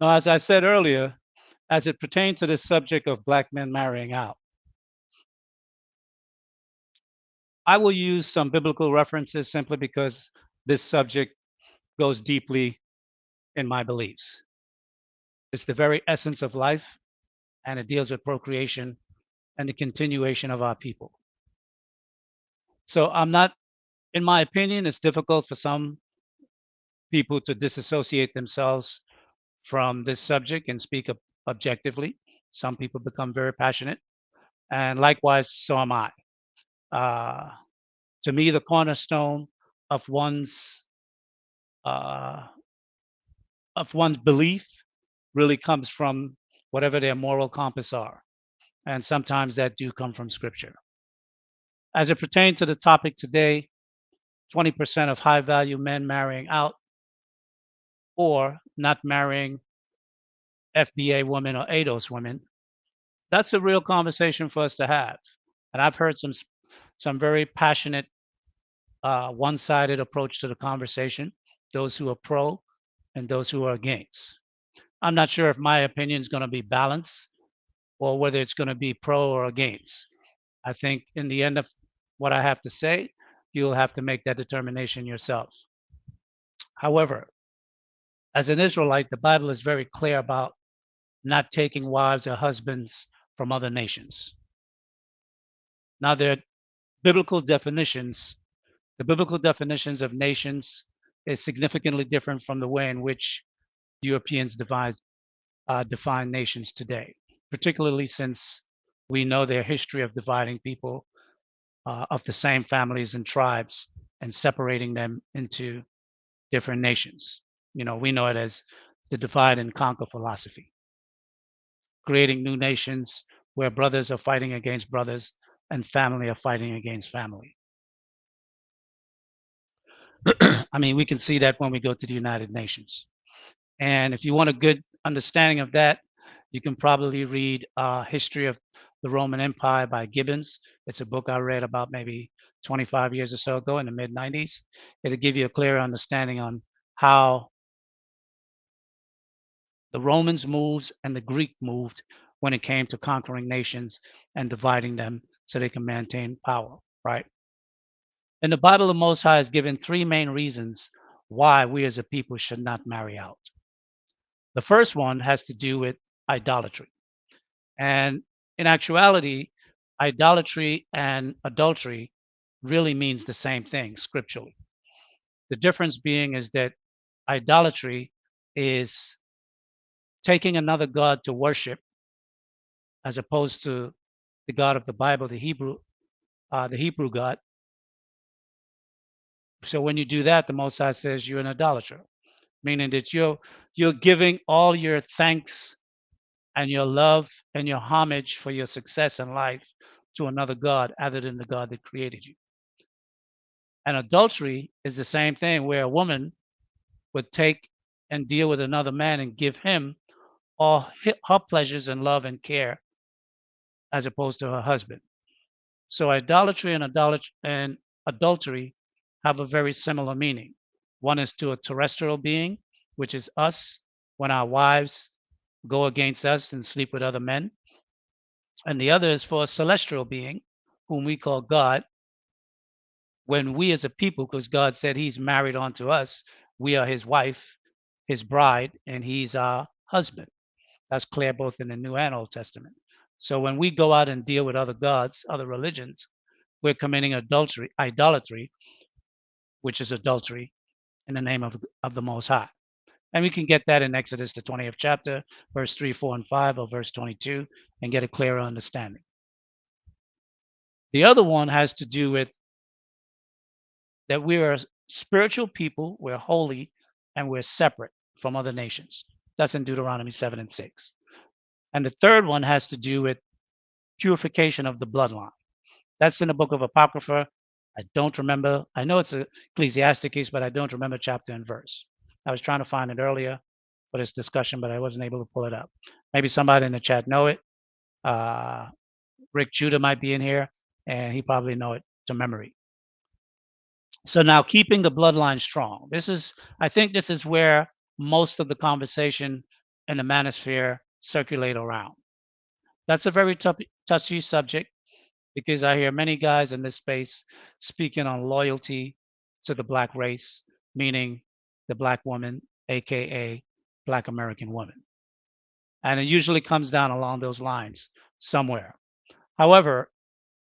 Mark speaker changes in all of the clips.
Speaker 1: Now, as I said earlier, as it pertains to this subject of black men marrying out, I will use some biblical references simply because this subject goes deeply in my beliefs. It's the very essence of life, and it deals with procreation and the continuation of our people. So I'm not, in my opinion, it's difficult for some people to disassociate themselves from this subject and speak objectively. Some people become very passionate, and likewise, so am I. Uh, to me, the cornerstone of one's uh, one's belief really comes from whatever their moral compass are, and sometimes that do come from Scripture. As it pertains to the topic today, 20% of high value men marrying out or not marrying FBA women or ADOS women, that's a real conversation for us to have. And I've heard some very passionate, one-sided approach to the conversation. Those who are pro and those who are against. I'm not sure if my opinion is going to be balanced or whether it's going to be pro or against. I think in the end of what I have to say, you'll have to make that determination yourself. However, as an Israelite, the Bible is very clear about not taking wives or husbands from other nations. Now, there are biblical definitions. The biblical definitions of nations is significantly different from the way in which Europeans define nations today, particularly since we know their history of dividing people of the same families and tribes and separating them into different nations. We know it as the divide and conquer philosophy, creating new nations where brothers are fighting against brothers and family are fighting against family. I mean, we can see that when we go to the United Nations. And if you want a good understanding of that, you can probably read History of the Roman Empire by Gibbons. It's a book I read about maybe 25 years or so ago in the mid 90s. It'll give you a clear understanding on how the Romans moved and the Greek moved when it came to conquering nations and dividing them so they can maintain power, right? In the Bible, the Most High is given three main reasons why we as a people should not marry out. The first one has to do with idolatry. And in actuality, idolatry and adultery really means the same thing scripturally. The difference being is that idolatry is taking another god to worship as opposed to the God of the Bible, the Hebrew God. So when you do that, the Most High says you're an idolater, meaning that you're giving all your thanks and your love and your homage for your success in life to another God other than the God that created you. And adultery is the same thing where a woman would take and deal with another man and give him all her pleasures and love and care as opposed to her husband. So idolatry and adultery have a very similar meaning. One is to a terrestrial being, which is us, when our wives go against us and sleep with other men. And the other is for a celestial being, whom we call God, when we as a people, because God said he's married onto us, we are his wife, his bride, and he's our husband. That's clear both in the New and Old Testament. So when we go out and deal with other gods, other religions, we're committing idolatry, which is adultery in the name of the Most High. And we can get that in Exodus, the 20th chapter, verse 3, 4, and 5, or verse 22, and get a clearer understanding. The other one has to do with that we are spiritual people, we're holy, and we're separate from other nations. That's in Deuteronomy 7 and 6. And the third one has to do with purification of the bloodline. That's in the book of Apocrypha. I don't remember. I know it's Ecclesiasticus, but I don't remember chapter and verse. I was trying to find it earlier for this discussion, but I wasn't able to pull it up. Maybe somebody in the chat know it. Rick Judah might be in here, and he probably know it to memory. So now keeping the bloodline strong. I think this is where most of the conversation and the manosphere circulate around. That's a very touchy subject because I hear many guys in this space speaking on loyalty to the black race, meaning the black woman, aka Black American woman. And it usually comes down along those lines somewhere. However,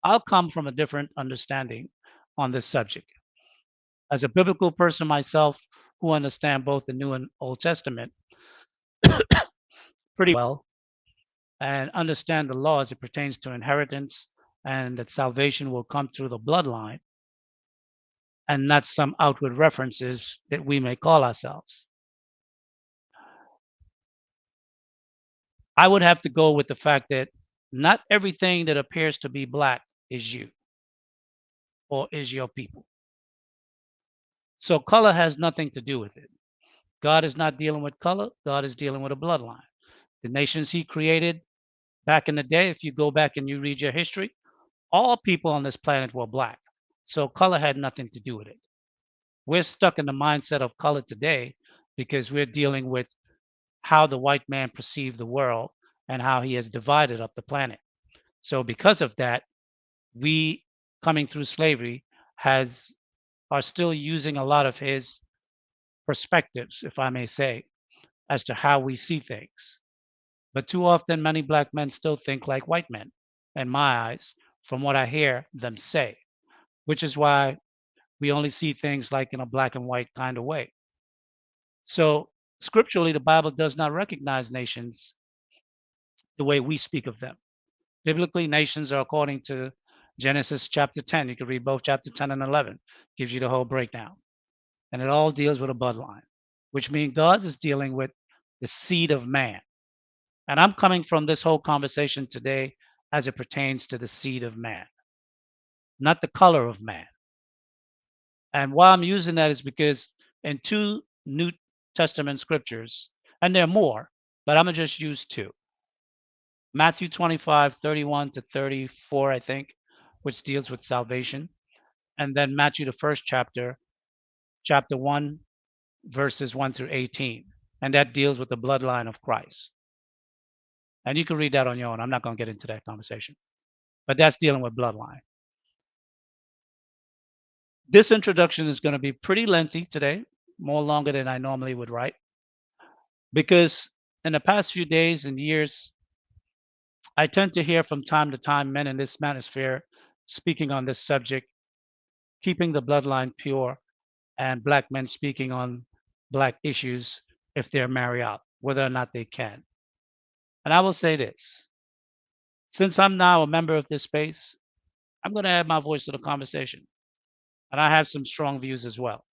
Speaker 1: I'll come from a different understanding on this subject. As a biblical person myself who understand both the New and Old Testament pretty well and understand the law as it pertains to inheritance and that salvation will come through the bloodline and not some outward references that we may call ourselves. I would have to go with the fact that not everything that appears to be black is you or is your people. So color has nothing to do with it. God is not dealing with color, God is dealing with a bloodline. The nations he created back in the day, if you go back and you read your history, all people on this planet were black. So color had nothing to do with it. We're stuck in the mindset of color today because we're dealing with how the white man perceived the world and how he has divided up the planet. So because of that, we coming through slavery has are still using a lot of his perspectives, if I may say, as to how we see things. But too often, many black men still think like white men, in my eyes, from what I hear them say, which is why we only see things like in a black and white kind of way. So, scripturally, the Bible does not recognize nations the way we speak of them. Biblically, nations are according to Genesis chapter 10. You can read both chapter 10 and 11, gives you the whole breakdown. And it all deals with a bloodline, which means God is dealing with the seed of man. And I'm coming from this whole conversation today as it pertains to the seed of man, not the color of man. And why I'm using that is because in two New Testament scriptures, and there are more, but I'm going to just use two. Matthew 25:31 to 34, I think, which deals with salvation. And then Matthew, the first chapter, chapter 1, verses 1 through 18. And that deals with the bloodline of Christ. And you can read that on your own. I'm not going to get into that conversation, but that's dealing with bloodline. This introduction is going to be pretty lengthy today, more longer than I normally would write, because in the past few days and years, I tend to hear from time to time men in this manosphere speaking on this subject, keeping the bloodline pure, and black men speaking on black issues if they're married out, whether or not they can. And I will say this, since I'm now a member of this space, I'm going to add my voice to the conversation. And I have some strong views as well.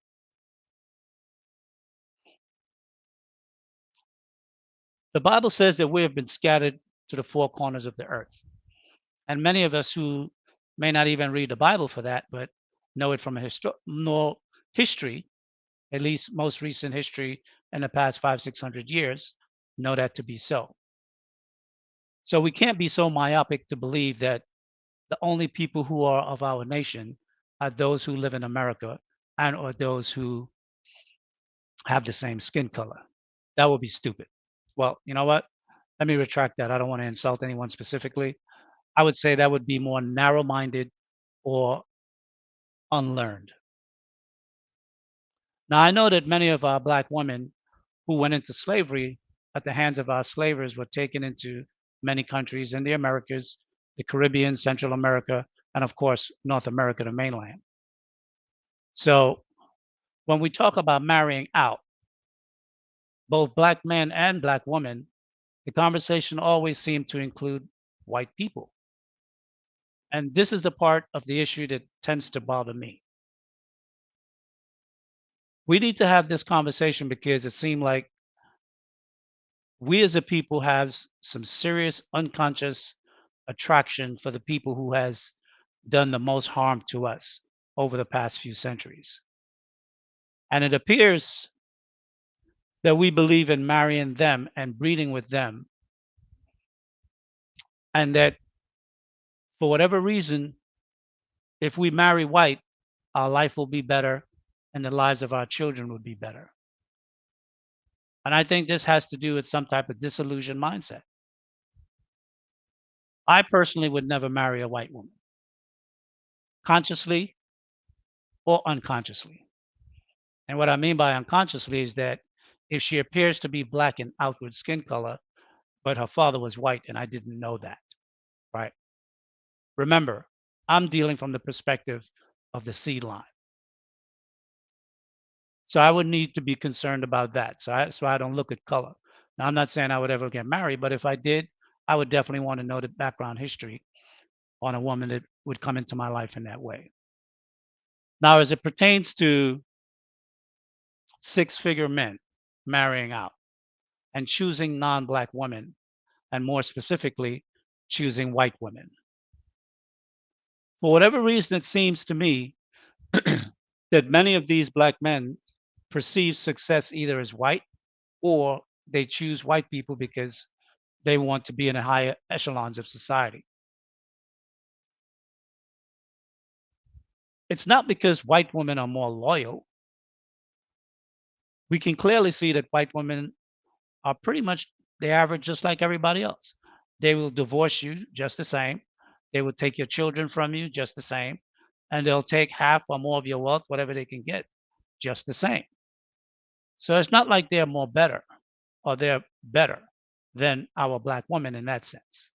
Speaker 1: The Bible says that we have been scattered to the four corners of the earth. And many of us who may not even read the Bible for that, but know it from a history, at least most recent history in the past 500-600 years, know that to be so. So we can't be so myopic to believe that the only people who are of our nation are those who live in America and or those who have the same skin color. That would be stupid. Well, you know what? Let me retract that. I don't want to insult anyone specifically. I would say that would be more narrow-minded or unlearned. Now, I know that many of our black women who went into slavery at the hands of our slavers were taken into many countries in the Americas, the Caribbean, Central America, and of course, North America, the mainland. So when we talk about marrying out, both black men and black women, the conversation always seemed to include white people. And this is the part of the issue that tends to bother me. We need to have this conversation because it seemed like we as a people have some serious unconscious attraction for the people who has done the most harm to us over the past few centuries. And it appears that we believe in marrying them and breeding with them, and that for whatever reason, if we marry white, our life will be better and the lives of our children would be better. And I think this has to do with some type of disillusioned mindset. I personally would never marry a white woman, consciously or unconsciously. And what I mean by unconsciously is that if she appears to be black in outward skin color, but her father was white and I didn't know that, right? Remember, I'm dealing from the perspective of the seed line. So I would need to be concerned about that. So I don't look at color. Now I'm not saying I would ever get married, but if I did, I would definitely want to know the background history on a woman that would come into my life in that way. Now, as it pertains to six-figure men marrying out and choosing non-black women, and more specifically, choosing white women. For whatever reason, it seems to me that many of these black men perceive success either as white or they choose white people because they want to be in the higher echelons of society. It's not because white women are more loyal. We can clearly see that white women are pretty much the average, just like everybody else. They will divorce you just the same. They will take your children from you just the same. And they'll take half or more of your wealth, whatever they can get, just the same. So it's not like they're more better or they're better than our black women in that sense.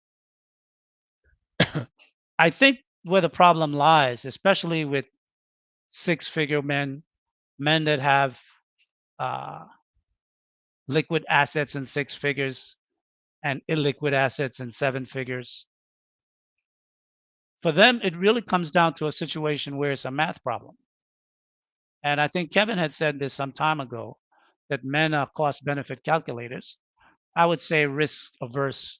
Speaker 1: I think where the problem lies, especially with six-figure men, men that have uh, liquid assets in six figures and illiquid assets in seven figures, for them, it really comes down to a situation where it's a math problem. And I think Kevin had said this some time ago that men are cost benefit calculators. I would say risk averse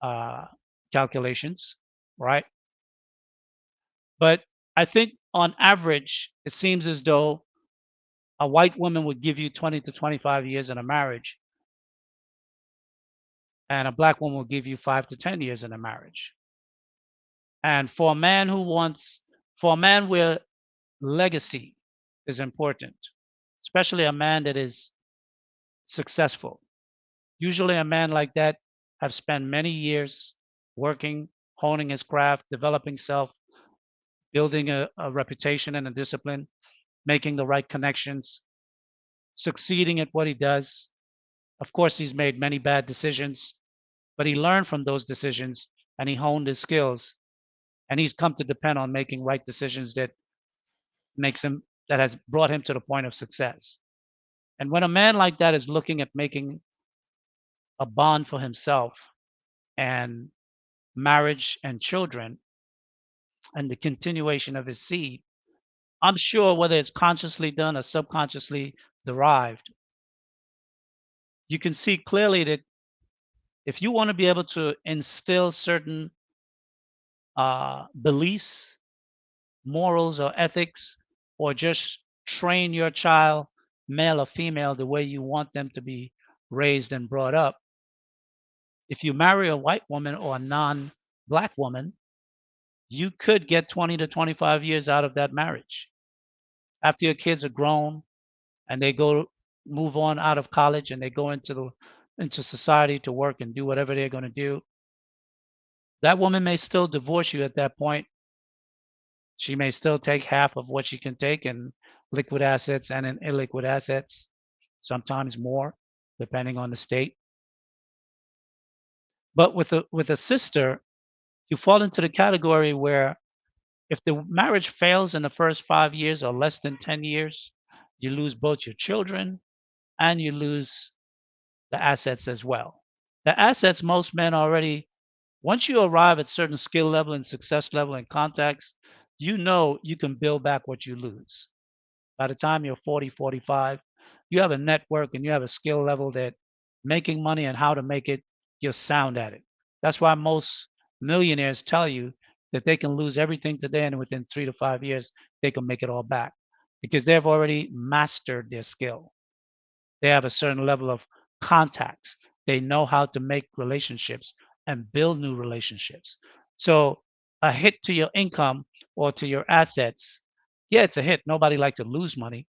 Speaker 1: uh, calculations, right? But I think on average, it seems as though a white woman would give you 20 to 25 years in a marriage, and a black woman will give you 5 to 10 years in a marriage. And for a man where legacy is important, especially a man that is successful. Usually, a man like that have spent many years working, honing his craft, developing self, building a reputation and a discipline, making the right connections, succeeding at what he does. Of course, he's made many bad decisions, but he learned from those decisions and he honed his skills. And he's come to depend on making right decisions that has brought him to the point of success. And when a man like that is looking at making a bond for himself and marriage and children and the continuation of his seed, I'm sure whether it's consciously done or subconsciously derived, you can see clearly that if you want to be able to instill certain beliefs, morals, or ethics, or just train your child, male or female, the way you want them to be raised and brought up, if you marry a white woman or a non-black woman, you could get 20 to 25 years out of that marriage. After your kids are grown and they go move on out of college and they go into society to work and do whatever they're going to do, that woman may still divorce you at that point. She may still take half of what she can take in liquid assets and in illiquid assets, sometimes more, depending on the state. But with a sister, you fall into the category where if the marriage fails in the first 5 years or less than 10 years, you lose both your children and you lose the assets as well. The assets, most men already, once you arrive at certain skill level and success level and contacts, you know you can build back what you lose. By the time you're 40, 45, you have a network and you have a skill level that making money and how to make it, you're sound at it. That's why most millionaires tell you that they can lose everything today and within 3 to 5 years, they can make it all back because they've already mastered their skill. They have a certain level of contacts. They know how to make relationships and build new relationships. So a hit to your income or to your assets, yeah, it's a hit. Nobody like to lose money,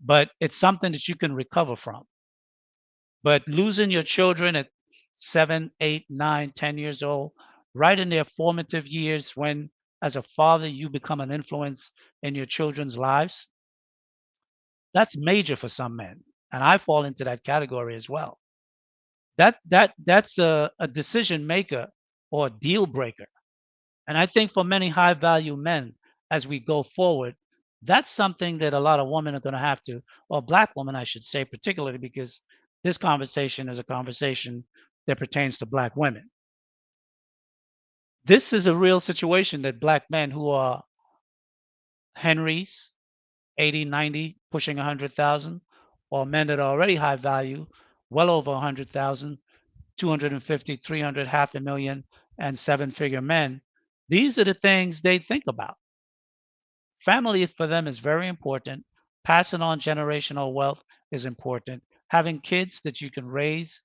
Speaker 1: but it's something that you can recover from. But losing your children at 7, 8, 9, 10 years old, right in their formative years when, as a father, you become an influence in your children's lives, that's major for some men. And I fall into that category as well. That's a decision maker or a deal breaker. And I think for many high value men, as we go forward, that's something that a lot of women are going to have to, or black women, I should say, particularly because this conversation is a conversation that pertains to black women. This is a real situation that black men who are Henrys, 80, 90, pushing 100,000, or men that are already high value, well over 100,000, 250, 300, half a million, and seven figure men. These are the things they think about. Family for them is very important. Passing on generational wealth is important. Having kids that you can raise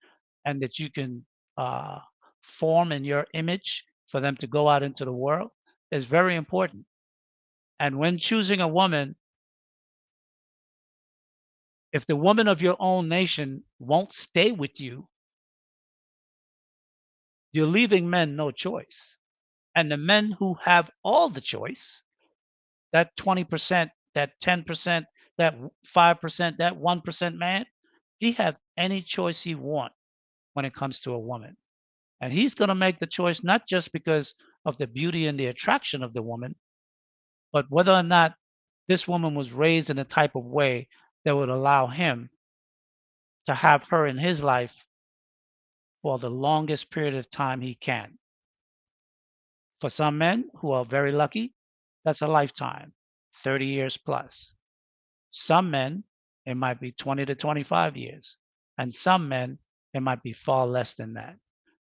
Speaker 1: and that you can uh, form in your image for them to go out into the world is very important. And when choosing a woman, if the woman of your own nation won't stay with you, you're leaving men no choice. And the men who have all the choice, that 20%, that 10%, that 5%, that 1% man, he have any choice he want when it comes to a woman. And he's going to make the choice not just because of the beauty and the attraction of the woman, but whether or not this woman was raised in a type of way that would allow him to have her in his life for the longest period of time he can. For some men who are very lucky, that's a lifetime, 30 years plus. Some men, it might be 20 to 25 years. And some men, it might be far less than that.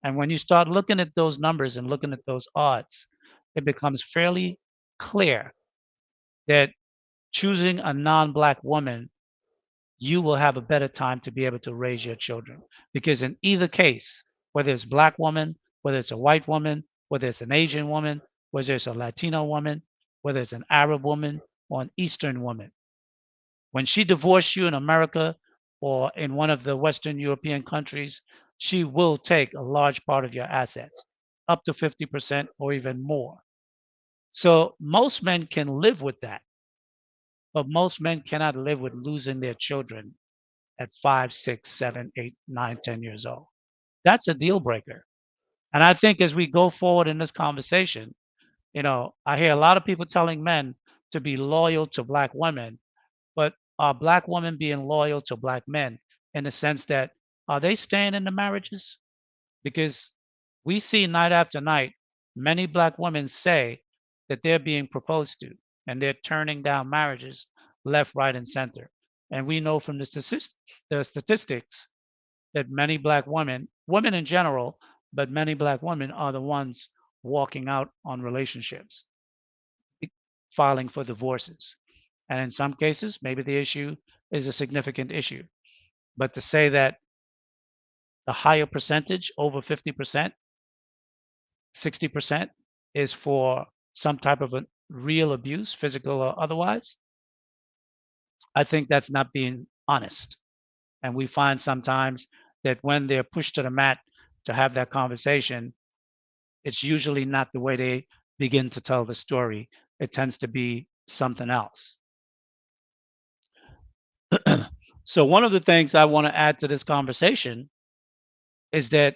Speaker 1: And when you start looking at those numbers and looking at those odds, it becomes fairly clear that choosing a non Black woman, you will have a better time to be able to raise your children. Because in either case, whether it's Black woman, whether it's a white woman, whether it's an Asian woman, whether it's a Latino woman, whether it's an Arab woman or an Eastern woman, when she divorced you in America or in one of the Western European countries, she will take a large part of your assets, up to 50% or even more. So most men can live with that, but most men cannot live with losing their children at 5, 6, 7, 8, 9, 10 years old. That's a deal breaker. And I think as we go forward in this conversation, I hear a lot of people telling men to be loyal to Black women. But are Black women being loyal to Black men in the sense that are they staying in the marriages? Because we see night after night many Black women say that they're being proposed to and they're turning down marriages left, right, and center. And we know from the statistics that many Black women, women in general, but many Black women are the ones walking out on relationships, filing for divorces. And in some cases, maybe the issue is a significant issue. But to say that the higher percentage, over 50%, 60%, is for some type of a real abuse, physical or otherwise, I think that's not being honest. And we find sometimes that when they're pushed to the mat to have that conversation, it's usually not the way they begin to tell the story. It tends to be something else. So, one of the things I want to add to this conversation is that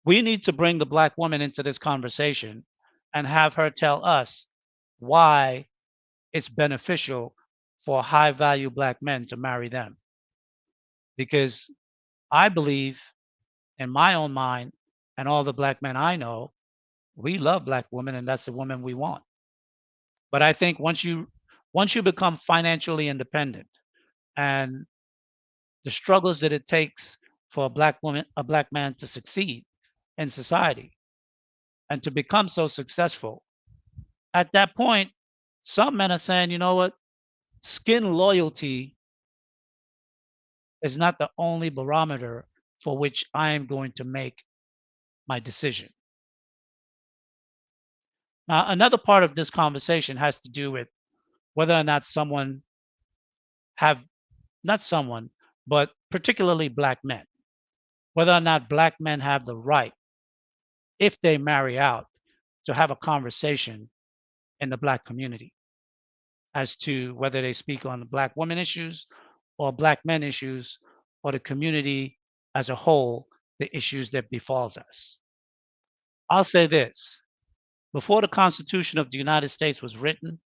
Speaker 1: we need to bring the Black woman into this conversation and have her tell us why it's beneficial for high value Black men to marry them. Because I believe in my own mind and all the Black men I know, we love Black women and that's the woman we want. But I think once you become financially independent and the struggles that it takes for a Black man to succeed in society and to become so successful, at that point, some men are saying, you know what? Skin loyalty is not the only barometer for which I am going to make my decision. Now, another part of this conversation has to do with whether or not someone have not someone, but particularly black men, whether or not black men have the right, if they marry out, to have a conversation in the black community as to whether they speak on the black women issues or black men issues or the community as a whole, the issues that befalls us. I'll say this: before the Constitution of the United States was written,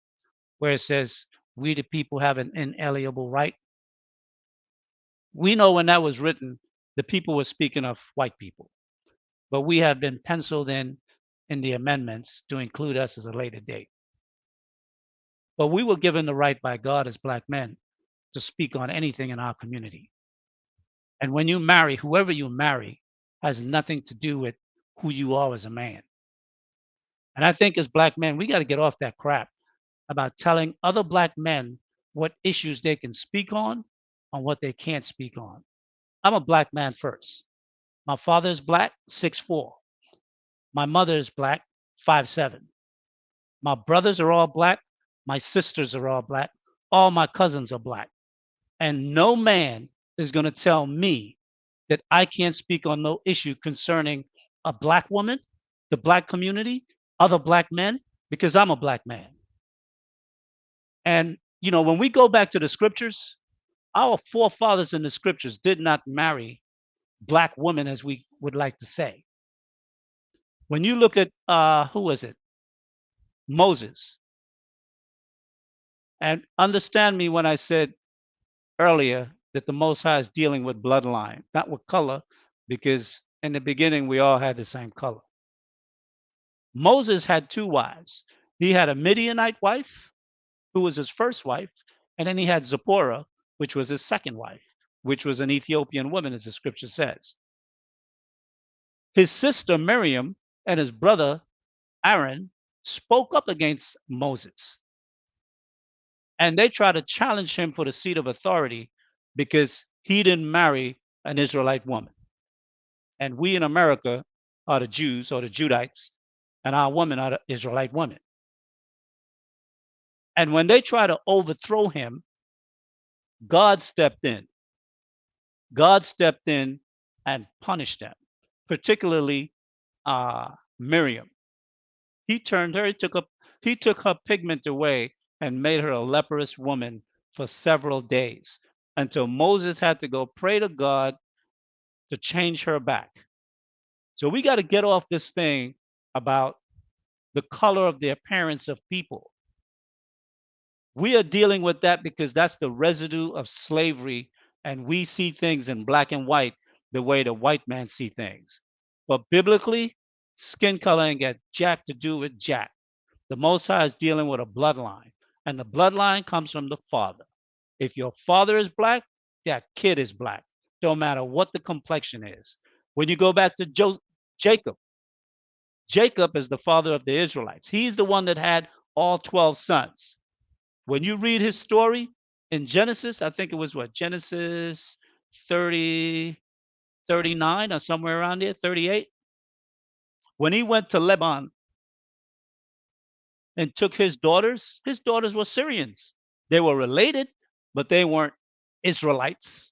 Speaker 1: where it says we the people have an inalienable right, we know when that was written, the people were speaking of white people, but we have been penciled in the amendments to include us as a later date. But we were given the right by God as black men to speak on anything in our community. And when you marry, whoever you marry has nothing to do with who you are as a man. And I think as black men, we got to get off that crap about telling other black men what issues they can speak on what they can't speak on. I'm a black man first. My father is black, 6'4". My mother is black, 5'7". My brothers are all black. My sisters are all black. All my cousins are black. And no man is going to tell me that I can't speak on no issue concerning a black woman, the black community, other black men, because I'm a black man. And, when we go back to the scriptures, our forefathers in the scriptures did not marry black women as we would like to say. When you look at, who was it? Moses. And understand me when I said earlier that the Most High is dealing with bloodline, not with color, because in the beginning we all had the same color. Moses had two wives. He had a Midianite wife, who was his first wife, and then he had Zipporah, which was his second wife, which was an Ethiopian woman, as the scripture says. His sister Miriam and his brother Aaron spoke up against Moses, and they tried to challenge him for the seat of authority because he didn't marry an Israelite woman. And we in America are the Jews or the Judites, and our women are the Israelite women. And when they try to overthrow him, God stepped in. God stepped in and punished them, particularly Miriam. He turned her, he took her pigment away and made her a leprous woman for several days until Moses had to go pray to God to change her back. So we got to get off this thing about the color of the appearance of people. We are dealing with that because that's the residue of slavery, and we see things in black and white the way the white man see things. But biblically, skin color ain't got jack to do with jack. The Most High is dealing with a bloodline, and the bloodline comes from the father. If your father is black, that kid is black. Don't matter what the complexion is. When you go back to Jacob, Jacob is the father of the Israelites. He's the one that had all 12 sons. When you read his story in Genesis, I think it was what, Genesis 30, 39 or somewhere around there, 38. When he went to Lebanon and took his daughters were Syrians. They were related, but they weren't Israelites.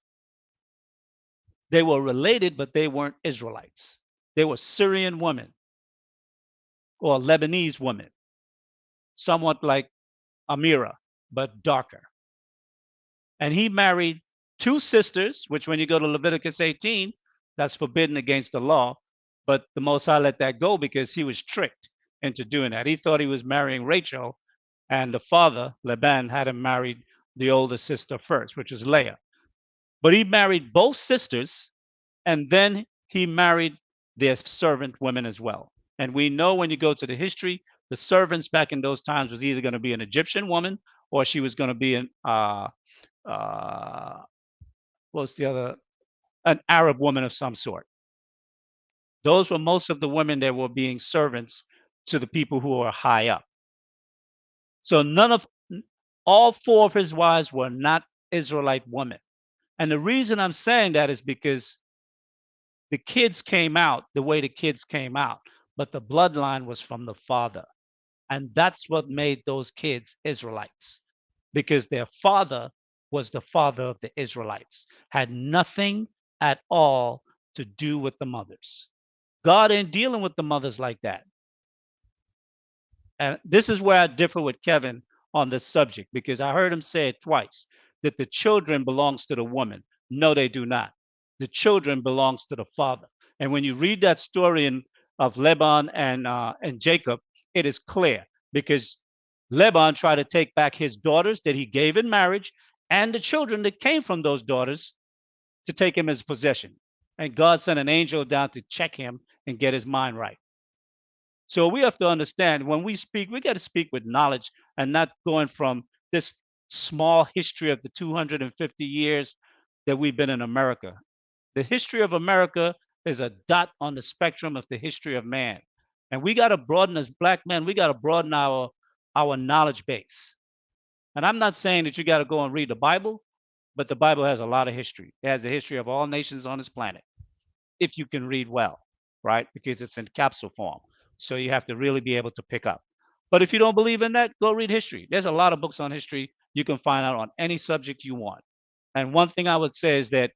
Speaker 1: They were related, but they weren't Israelites. They were Syrian women or Lebanese women, somewhat like Amira, but darker. And he married two sisters, which when you go to Leviticus 18, that's forbidden against the law. But the Most High let that go because he was tricked into doing that. He thought he was marrying Rachel, and the father, Laban, had him marry the older sister first, which was Leah. But he married both sisters, and then he married their servant women as well. And we know when you go to the history, the servants back in those times was either going to be an Egyptian woman or she was going to be uh, what's the other? An Arab woman of some sort. Those were most of the women that were being servants to the people who were high up. So all four of his wives were not Israelite women. And the reason I'm saying that is because the kids came out the way the kids came out, but the bloodline was from the father. And that's what made those kids Israelites, because their father was the father of the Israelites. Had nothing at all to do with the mothers. God ain't dealing with the mothers like that. And this is where I differ with Kevin on this subject because I heard him say it twice that the children belongs to the woman. No, they do not. The children belongs to the father. And when you read that story of Laban and Jacob, it is clear because Laban tried to take back his daughters that he gave in marriage and the children that came from those daughters to take him as possession. And God sent an angel down to check him and get his mind right. So we have to understand when we speak, we got to speak with knowledge and not going from this small history of the 250 years that we've been in America. The history of America is a dot on the spectrum of the history of man. And we got to broaden as black men, we got to broaden our knowledge base. And I'm not saying that you got to go and read the Bible, but the Bible has a lot of history. It has the history of all nations on this planet if you can read well, right? Because it's in capsule form. So you have to really be able to pick up. But if you don't believe in that, go read history. There's a lot of books on history you can find out on any subject you want. And one thing I would say is that,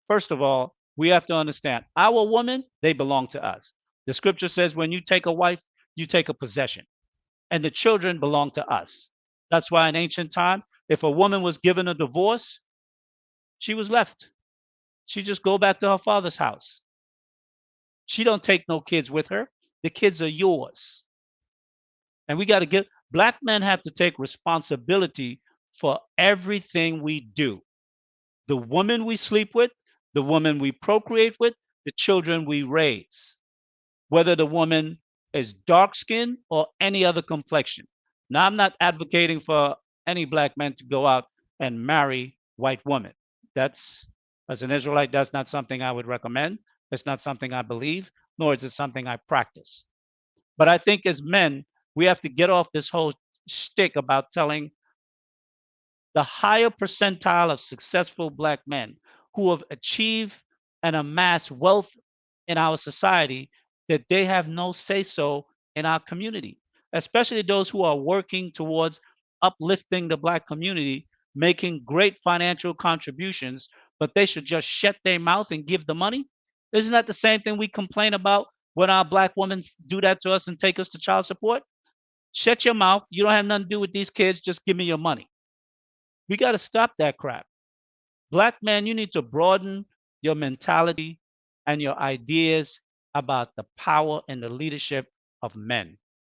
Speaker 1: first of all, we have to understand our women, they belong to us. The scripture says when you take a wife, you take a possession, and the children belong to us. That's why in ancient time, if a woman was given a divorce, she was left. She just go back to her father's house. She don't take no kids with her. The kids are yours. And we got to get black men have to take responsibility for everything we do. The woman we sleep with, the woman we procreate with, the children we raise, whether the woman is dark skinned or any other complexion. Now, I'm not advocating for any black man to go out and marry white women. That's, as an Israelite, that's not something I would recommend. It's not something I believe, nor is it something I practice. But I think as men, we have to get off this whole shtick about telling the higher percentile of successful black men who have achieved and amassed wealth in our society that they have no say so in our community, especially those who are working towards uplifting the black community, making great financial contributions, but they should just shut their mouth and give the money. Isn't that the same thing we complain about when our black women do that to us and take us to child support? Shut your mouth. You don't have nothing to do with these kids. Just give me your money. We got to stop that crap. Black men, you need to broaden your mentality and your ideas about the power and the leadership of men.